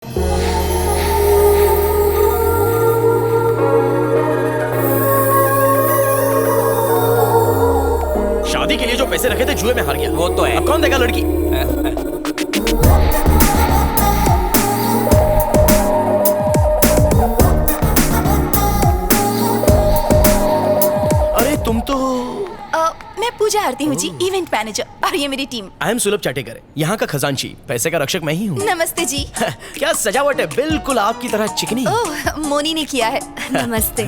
शादी के लिए जो पैसे रखे थे जुए में हार गया। वो तो है। अब कौन देगा लड़की? अरे तुम तो मैं पूजा आरती हूँ जी, इवेंट मैनेजर, और ये मेरी टीम। आई एम सुलभ चाटेकर, यहाँ का खजांची, पैसे का रक्षक मैं ही हूँ। नमस्ते जी। क्या सजावट है, बिल्कुल आपकी तरह चिकनी। ओह, मोनी ने किया है। नमस्ते।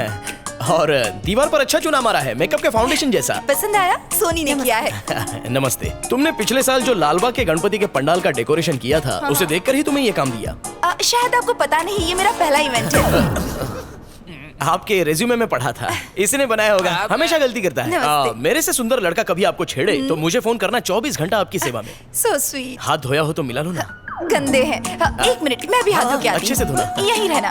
और दीवार पर अच्छा चुना मारा है, मेकअप के फाउंडेशन जैसा। पसंद आया? सोनी ने किया है। नमस्ते। तुमने पिछले साल जो लालबाग के गणपति के पंडाल का डेकोरेशन किया था, उसे देखकर ही तुम्हें ये काम दिया। शायद आपको पता नहीं, ये मेरा पहला इवेंट है। आपके रेज्यूमे में पढ़ा था, इसने बनाया होगा। हमेशा गलती करता है। मेरे से सुंदर लड़का कभी आपको छेड़े तो मुझे फोन करना, 24 घंटा आपकी सेवा में। So sweet। हाथ धोया हो तो मिला लो ना। गंदे हैं। एक मिनट, मैं भी हाथ धो के आती हूँ। अच्छे से धोना। यहीं रहना।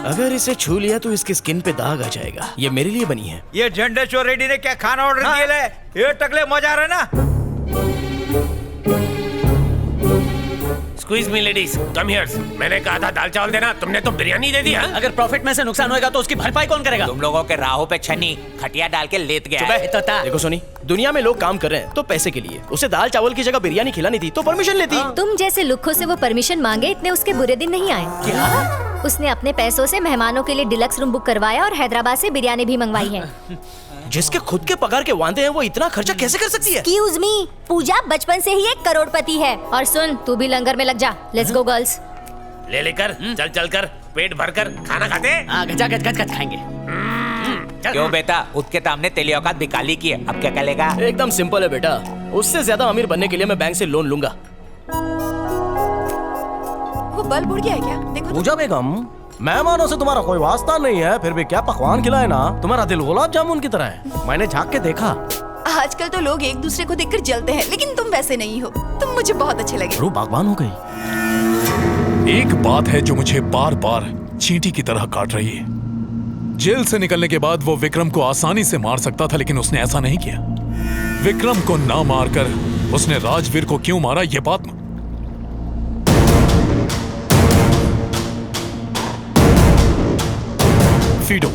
अगर इसे छू लिया तो इसकी स्किन पे दाग आ जाएगा। ये मेरे लिए बनी है। ये झंडेश्वर रेड्डी ने क्या खाना ऑर्डर किया है? ये टकले मजा आ रहा है ना? Squeeze me ladies, come here. मैंने कहा था दाल चावल देना, तुमने तो बिरयानी दे दी। हाँ? अगर प्रॉफिट में से नुकसान होगा तो उसकी भरपाई कौन करेगा? तुम लोगों के राहों पे छन्नी खटिया डाल के लेट गया है। देखो सोनी, दुनिया में लोग काम कर रहे हैं तो पैसे के लिए। उसे दाल चावल की जगह बिरयानी खिलानी थी तो परमिशन लेती। तुम जैसे लुक्खों से वो परमिशन मांगे, इतने उसके बुरे दिन नहीं आए। क्या? उसने अपने पैसों से मेहमानों के लिए डिलक्स रूम बुक करवाया और हैदराबाद से बिरयानी भी मंगवाई है। जिसके खुद के पगार के वांदे हैं, वो इतना खर्चा कैसे कर सकती है? Excuse me, पूजा बचपन से ही एक करोड़पति है। और सुन, तू भी लंगर में लग जा। Let's go girls। ले लेकर चल चल कर पेट भर कर खाना खाते। गजा गज गज गज खाएंगे। क्यों बेटा, उसके सामने तेली औकात निकाली की है, अब क्या करेगा? एकदम सिंपल है बेटा, उससे ज्यादा अमीर बनने के लिए मैं बैंक से लोन लूंगा। वो बल्ब उड़ गया है क्या? देखो। पूजा बेगम, मेहमानों से तुम्हारा कोई वास्ता नहीं है, फिर भी क्या पकवान खिलाए ना। तुम्हारा दिल गुलाब जामुन की तरह है, मैंने झांक के देखा। आजकल तो लोग एक दूसरे को देखकर जलते हैं, लेकिन तुम वैसे नहीं हो। तुम मुझे बहुत अच्छे लगे। रूह बागबान हो गई। एक बात है जो मुझे बार बार चींटी की तरह काट रही है। जेल से निकलने के बाद वो विक्रम को आसानी से मार सकता था, लेकिन उसने ऐसा नहीं किया। विक्रम को ना मारकर उसने राजवीर को क्यों मारा, ये बात फीडो।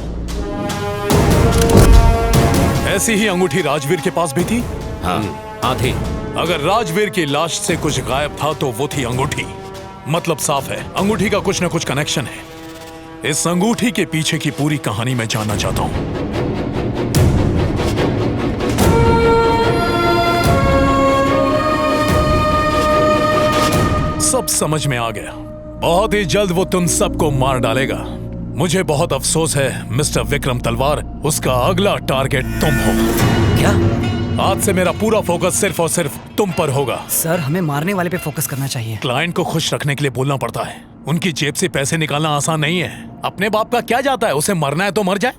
ऐसी ही अंगूठी राजवीर के पास भी थी। हाँ थी। अगर राजवीर की लाश से कुछ गायब था तो वो थी अंगूठी। मतलब साफ है, अंगूठी का कुछ न कुछ कनेक्शन है। इस अंगूठी के पीछे की पूरी कहानी मैं जानना चाहता हूं। सब समझ में आ गया। बहुत ही जल्द वो तुम सबको मार डालेगा। मुझे बहुत अफसोस है मिस्टर विक्रम तलवार, उसका अगला टारगेट तुम हो। क्या? आज से मेरा पूरा फोकस सिर्फ और सिर्फ तुम पर होगा। सर, हमें मारने वाले पे फोकस करना चाहिए। क्लाइंट को खुश रखने के लिए बोलना पड़ता है। उनकी जेब से पैसे निकालना आसान नहीं है। अपने बाप का क्या जाता है, उसे मरना है तो मर जाए।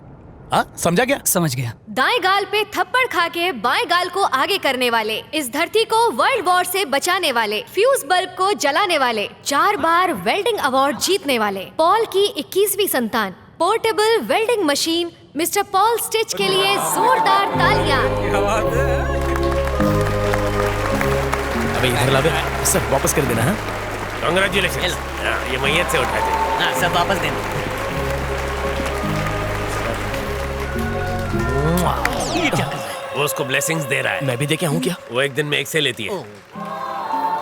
हाँ, समझा क्या? समझ गया। दाएं गाल पे थप्पड़ खा के बाएं गाल को आगे करने वाले, इस धरती को वर्ल्ड वॉर से बचाने वाले, फ्यूज बल्ब को जलाने वाले, 4 बार वेल्डिंग अवार्ड जीतने वाले, पॉल की 21वीं संतान, portable welding machine, mister Paul stitch के लिए जोरदार तालियां। अबे इधर ला बे, सर वापस कर देना। हाँ, कांग्रेचुलेशन। ये मैयत से उठा दे। हाँ, सब वापस देना। वो उसको ब्लेसिंग्स दे रहा है। मैं भी देखे हूँ क्या? वो एक दिन में 1 से लेती है।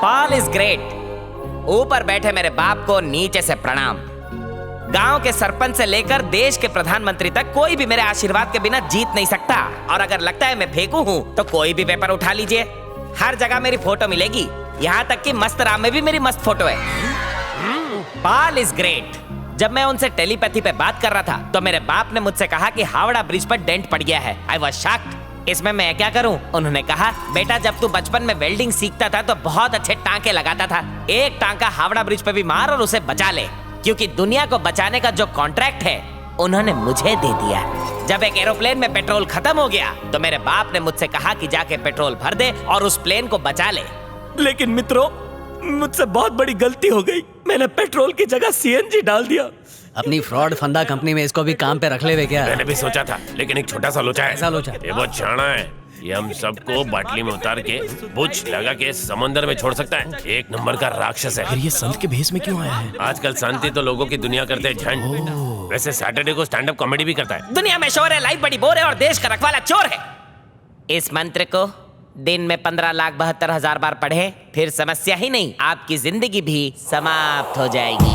Paul is great. ऊपर बैठे मेरे बाप को नीचे से प्रणाम। गांव के सरपंच से लेकर देश के प्रधानमंत्री तक कोई भी मेरे आशीर्वाद के बिना जीत नहीं सकता। और अगर लगता है मैं फेंकू हूँ तो कोई भी पेपर उठा लीजिए, हर जगह मेरी फोटो मिलेगी। यहाँ तक कि मस्त राम में भी मेरी मस्त फोटो है। Paul is great. जब मैं उनसे टेलीपैथी पे बात कर रहा था तो मेरे बाप ने मुझसे कहा कि हावड़ा ब्रिज पर डेंट पड़ गया है। I was shocked. इसमें मैं क्या करूं? उन्होंने कहा, बेटा जब तू बचपन में वेल्डिंग सीखता था तो बहुत अच्छे टांके लगाता था। एक टांका हावड़ा ब्रिज पे भी मार और उसे बचा ले, क्योंकि दुनिया को बचाने का जो कॉन्ट्रैक्ट है उन्होंने मुझे दे दिया। जब एक एरोप्लेन में पेट्रोल खत्म हो गया तो मेरे बाप ने मुझसे कहा कि जाके पेट्रोल भर दे और उस प्लेन को बचा ले। लेकिन मित्रों, मुझसे बहुत बड़ी गलती हो गई। मैंने पेट्रोल की जगह सीएनजी डाल दिया। अपनी फ्रॉड फंदा कंपनी में इसको भी काम पे रख ले क्या? मैंने भी सोचा था, लेकिन एक छोटा सा लोचा है। ऐसा लोचा? ये बहुत शाना है। ये हम सबको बाटली में उतार के बुझ लगा के समंदर में छोड़ सकता है। एक नंबर का राक्षस है। फिर ये संत के भेष में क्यों आया है? आजकल शांति तो लोगों की दुनिया करते हैं झंड। वैसे सैटरडे को स्टैंड अप कॉमेडी भी करता है। दुनिया में शोर है, लाइफ बड़ी बोर है और देश का रखवाला चोर है। इस मंत्र को दिन में 15,72,000 बार पढ़े, फिर समस्या ही नहीं, आपकी जिंदगी भी समाप्त हो जाएगी।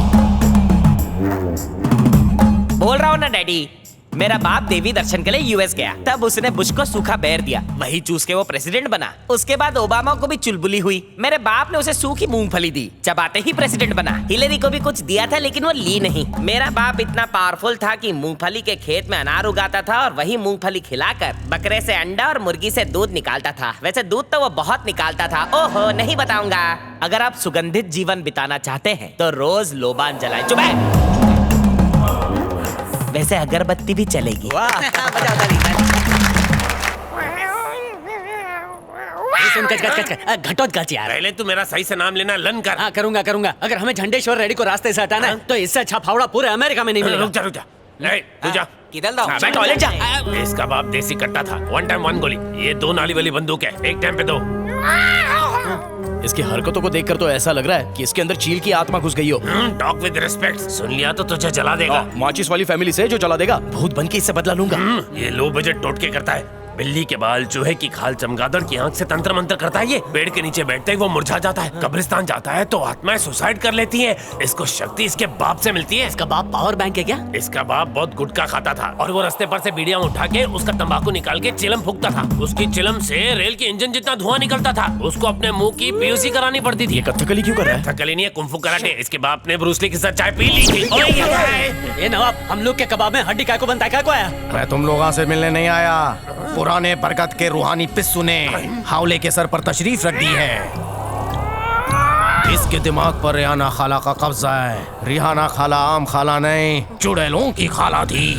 बोल रहा हूँ ना डैडी, मेरा बाप देवी दर्शन के लिए यूएस गया, तब उसने बुश को सूखा बेर दिया, वही चूस के वो प्रेसिडेंट बना। उसके बाद ओबामा को भी चुलबुली हुई, मेरे बाप ने उसे सूखी मूंगफली दी, चबाते ही प्रेसिडेंट बना। हिलेरी को भी कुछ दिया था लेकिन वो ली नहीं। मेरा बाप इतना पावरफुल था कि मूंगफली के खेत में अनार उगाता था और वही मूंगफली खिलाकर बकरे से अंडा और मुर्गी से दूध निकालता था। वैसे दूध तो वो बहुत निकालता था। ओहो, नहीं बताऊंगा। अगर आप सुगंधित जीवन बिताना चाहते हैं तो रोज लोबान जलाएं। चुप है। वैसे अगरबत्ती भी चलेगी। सुन घटोत्कच यार। पहले तू मेरा सही से नाम लेना लन कर। हाँ करूंगा। अगर हमें झंडेश्वर रेड्डी को रास्ते से हटाना है तो इससे अच्छा फावड़ा पूरे अमेरिका में नहीं मिलेगा। रुक जा। तू जा। किधर जाओ? हाँ, टॉयलेट जा। इसका बाप देसी कट्टा था। वन टाइम वन गोली। ये 2 नाली वाली बंदूक है, एक टाइम पे 2। इसकी हरकतों को देखकर तो ऐसा लग रहा है कि इसके अंदर चील की आत्मा घुस गई हो। Talk with respect. सुन लिया तो तुझे जला देगा। माचिस वाली फैमिली से जो जला देगा, भूत बन के इससे बदला लूंगा। ये लो बजट टोटके करता है। बिल्ली के बाल, चूहे की खाल, चमगादड़ की आंख से तंत्र मंत्र करता है। ये पेड़ के नीचे बैठते ही वो मुरझा जाता है। कब्रिस्तान जाता है तो आत्माएं सुसाइड कर लेती हैं। इसको शक्ति इसके बाप से मिलती है। इसका बाप पावर बैंक है क्या? इसका बाप बहुत गुटखा खाता था और वो रास्ते पर से बीड़ियां उठा के उसका तंबाकू निकाल के चिलम फूकता था। उसकी चिलम से रेल के इंजन जितना धुआं निकलता था। उसको अपने मुंह की पीयूसी करानी पड़ती थी। ये कथकली क्यों कर रहा है? कथकली नहीं है, कुंफू कराटे। इसके बाप ने ब्रूस ली के साथ चाय पी ली थी। ये नवाब, हम लोग के कबाब में हड्डी काय को बनता है? आया मैं तुम लोगों से मिलने नहीं आया। पुराने बरगद के रूहानी पिस्सू ने हावले के सर पर तशरीफ रख दी है। इसके दिमाग पर रिहाना खाला का कब्जा है। रिहाना खाला आम खाला नहीं, चुड़ैलों की खाला थी।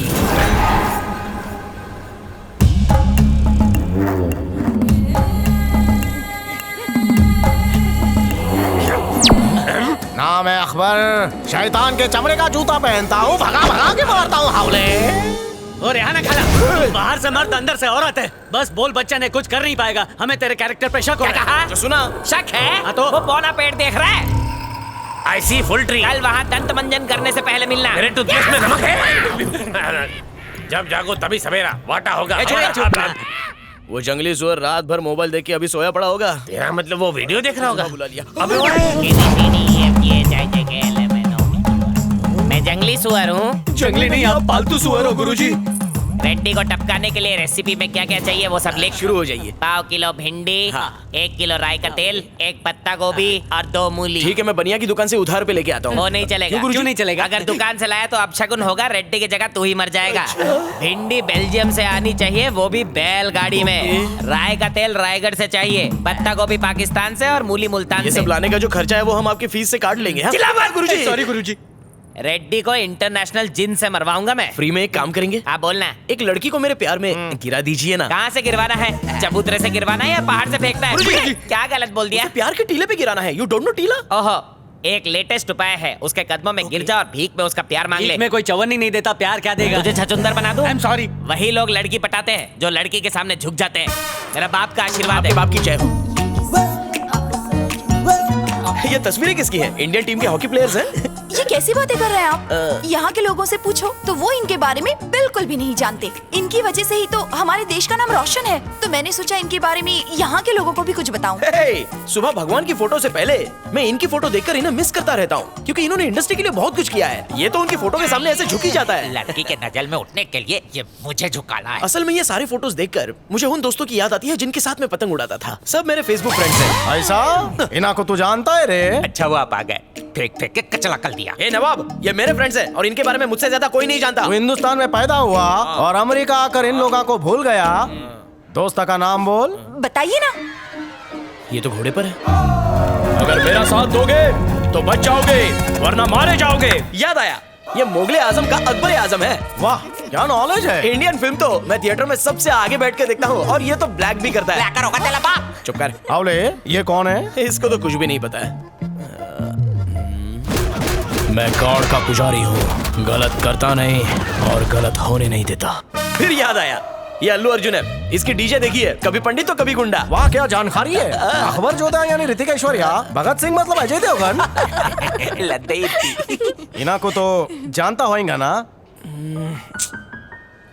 नाम है अकबर, शैतान के चमड़े का जूता पहनता हूँ, भगा के मारता हूँ हावले। ओ रेहाना खाला, बाहर से मर्द अंदर से औरत है। बस बोल बच्चा ने कुछ कर नहीं पाएगा। हमें तेरे कैरेक्टर पे शक हो रहा है। सुना शक है? हाँ तो वो बौना पेट देख रहा है। आई सी फुल ट्री। कल वहाँ दंत मंजन करने से पहले मिलना। मेरे टूथपेस्ट में नमक है। जब जागो तभी सवेरा वाटा होगा। वो जंगली सुअर रात भर मोबाइल देख के अभी सोया पड़ा होगा। तेरा मतलब वो वीडियो देख रहा होगा। बुला लिया। मैं जंगली सुअर हूँ। जंगली नहीं, आप पालतू सुअर हो गुरुजी। रेड्डी को टपकाने के लिए रेसिपी में क्या क्या चाहिए वो सब लिख। शुरू हो जाइए। 1/2 किलो भिंडी, हाँ। 1 किलो राई का तेल, 1 पत्ता गोभी और 2 मूली। ठीक है, मैं बनिया की दुकान से उधार पे लेके आता हूँ। वो नहीं चलेगा। क्यों नहीं चलेगा? अगर दुकान से लाया तो अपशगुन होगा। रेड्डी की जगह तू ही मर जाएगा। भिंडी बेल्जियम से आनी चाहिए, वो भी बैलगाड़ी में। राई का तेल रायगढ़ से चाहिए, पत्ता गोभी पाकिस्तान से और मूली मुल्तान ये से। सब लाने का जो खर्चा है वो हम आपकी फीस से काट लेंगे। हाँ? चिल्ला मत गुरुजी। सॉरी गुरुजी। रेड्डी को इंटरनेशनल जिन से मरवाऊंगा मैं। फ्री में एक काम करेंगे? हाँ बोलना। एक लड़की को मेरे प्यार में गिरा दीजिए ना। कहाँ से गिरवाना है? चबूतरे से गिरवाना है या पहाड़ से फेंकना है? गुरुजी। क्या गलत बोल दिया? प्यार के टीले पे गिराना है। यू डोंट नो टीला? ओहो, एक लेटेस्ट उपाय है। उसके कदमों में गिर जा और भीख में उसका प्यार मांग ले। भीख में कोई चवन्नी नहीं देता, प्यार क्या देगा? तुझे छचुंदर बना दूं? I'm sorry। वही लोग लड़की पटाते हैं जो लड़की के सामने झुक जाते हैं। मेरा बाप का आशीर्वाद आपके है। बाप की जय हो। ये तस्वीरें किसकी है? इंडियन टीम के हॉकी प्लेयर्स हैं। ये कैसी बातें कर रहे हैं आप? यहाँ के लोगों से पूछो तो वो इनके बारे में बिल्कुल भी नहीं जानते। इनकी वजह से ही तो हमारे देश का नाम रोशन है। तो मैंने सोचा इनके बारे में यहाँ के लोगों को भी कुछ बताऊं। सुबह भगवान की फोटो से पहले मैं इनकी फोटो देखकर इन्हें मिस करता रहता हूँ, क्योंकि इन्होंने इंडस्ट्री के लिए बहुत कुछ किया है। ये तो उनकी फोटो के सामने ऐसे झुक ही जाता है। लड़की के नजर में उठने के लिए ये मुझे झुकाना है। असल में ये सारे फोटोज देखकर मुझे उन दोस्तों की याद आती है जिनके साथ मैं पतंग उड़ाता था। सब मेरे फेसबुक फ्रेंड्स हैं। ऐसा इना को तू जानता है रे? अच्छा वो आप आ गए, फेंक फेंक के कचरा कर दिया। ए नवाब, ये मेरे फ्रेंड्स हैं और इनके बारे में मुझसे ज्यादा कोई नहीं जानता। तू हिंदुस्तान में पैदा हुआ और अमेरिका आकर इन लोगों को भूल गया। दोस्त का नाम बोल। बताइए ना। ये तो घोड़े पर है। अगर मेरा साथ दोगे तो बच जाओगे, वरना मारे जाओगे। याद आया, ये मुगले आजम का अकबर आजम है। वाह, क्या नॉलेज है। इंडियन फिल्म तो मैं थिएटर में सबसे आगे बैठ के देखता हूँ, और ये तो ब्लैक भी करता है। चुप कर। हावले, ये कौन है? इसको तो कुछ भी नहीं पता है। मैं गॉड का पुजारी हूँ, गलत करता नहीं और गलत होने नहीं देता। फिर याद आया, ये अल्लू अर्जुन है, इसकी डीजे देखी है, कभी पंडित तो कभी गुंडा। वाह क्या जानकारी है। अकबर जोधा यानी ऋतिक ऐश्वर्या, भगत सिंह मतलब अजय देवगन। इना को तो जानता होएगा ना।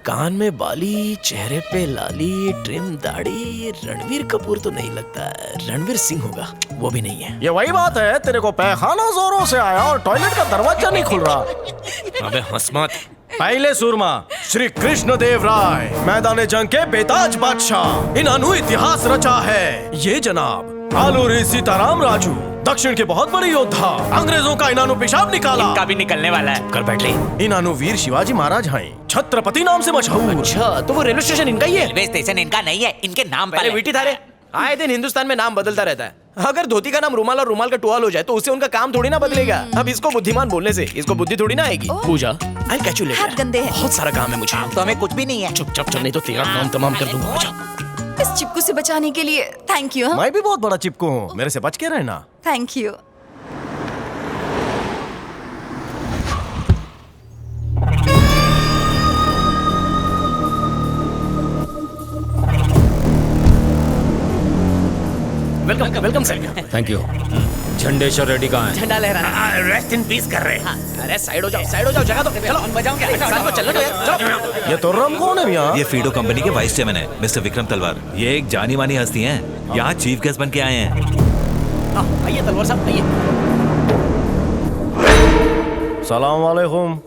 कान में बाली, चेहरे पे लाली, ट्रिम दाढ़ी, रणवीर कपूर तो नहीं लगता है, रणवीर सिंह होगा, वो भी नहीं है। ये वही बात है, तेरे को पैखाना जोरों से आया और टॉयलेट का दरवाजा नहीं खुल रहा। अबे हंस मत। पहले सूरमा श्री कृष्ण देव राय, मैदान जंग के बेताज बादशाह, इन्होंने इतिहास रचा है। ये जनाब आलूरी सीताराम राजू, दक्षिण के बहुत बड़े योद्धा, अंग्रेजों का इन्होंने पेशाब निकाला। इनका भी निकलने वाला है। कर बैठ ले। इन्होंने वीर शिवाजी महाराज हैं, छत्रपति नाम से मशहूर। अच्छा, तो वो रेलवे स्टेशन इनका ही है? रेलवे स्टेशन इनका नहीं है, इनके नाम पर पहले है। वीटी थारे आए दिन हिंदुस्तान में नाम बदलता रहता है। अगर धोती का नाम रुमाल और रुमाल का टुवाल हो जाए तो उससे उनका काम थोड़ी ना बदलेगा। अब इसको बुद्धिमान बोलने से इसको बुद्धि थोड़ी ना आएगी। पूजा, आई कैच यू लेटर। हाथ गंदे हैं। बहुत सारा काम है मुझे। तो हमें कुछ भी नहीं है। चुपचाप चल, नहीं तो तेरा काम तमाम कर दूंगा। आजा। इस चिपकू से बचाने के लिए थैंक यू। मैं भी बहुत बड़ा चिपकू हूँ, मेरे से बच के रहना। Thank you. Welcome welcome sir. Thank you. Jhandeshwar Reddy कहाँ है? झंडा लहराना। रेस्ट इन पीस कर रहे हैं। अरे साइड हो जाओ, साइड हो जाओ, जगह तो चलो बजाऊं क्या? साथ में चलने दो यार, चलो। ये तो रम कौन है भैया? ये फीडो कंपनी के वाइस चेयरमैन है मिस्टर विक्रम तलवार। ये एक जानी मानी हस्ती हैं, यहाँ चीफ गेस्ट बन के आए हैं। आइए तलवार साहब, आइए। सलाम वालेकुम।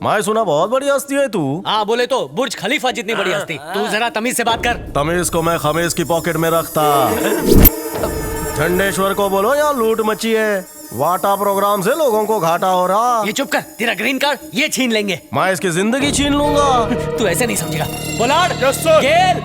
मैं सुना बहुत बड़ी हस्ती है तू। हाँ बोले तो बुर्ज खलीफा जितनी बड़ी हस्ती। तू जरा तमीज से बात कर। तमीज को मैं खमीज की पॉकेट में रखता। झंडेश्वर को बोलो यहाँ लूट मची है, वाटा प्रोग्राम से लोगों को घाटा हो रहा। ये चुप कर, तेरा ग्रीन कार्ड ये छीन लेंगे। मैं इसकी जिंदगी छीन लूंगा। तू ऐसे नहीं समझेगा। बोलाड, गेल।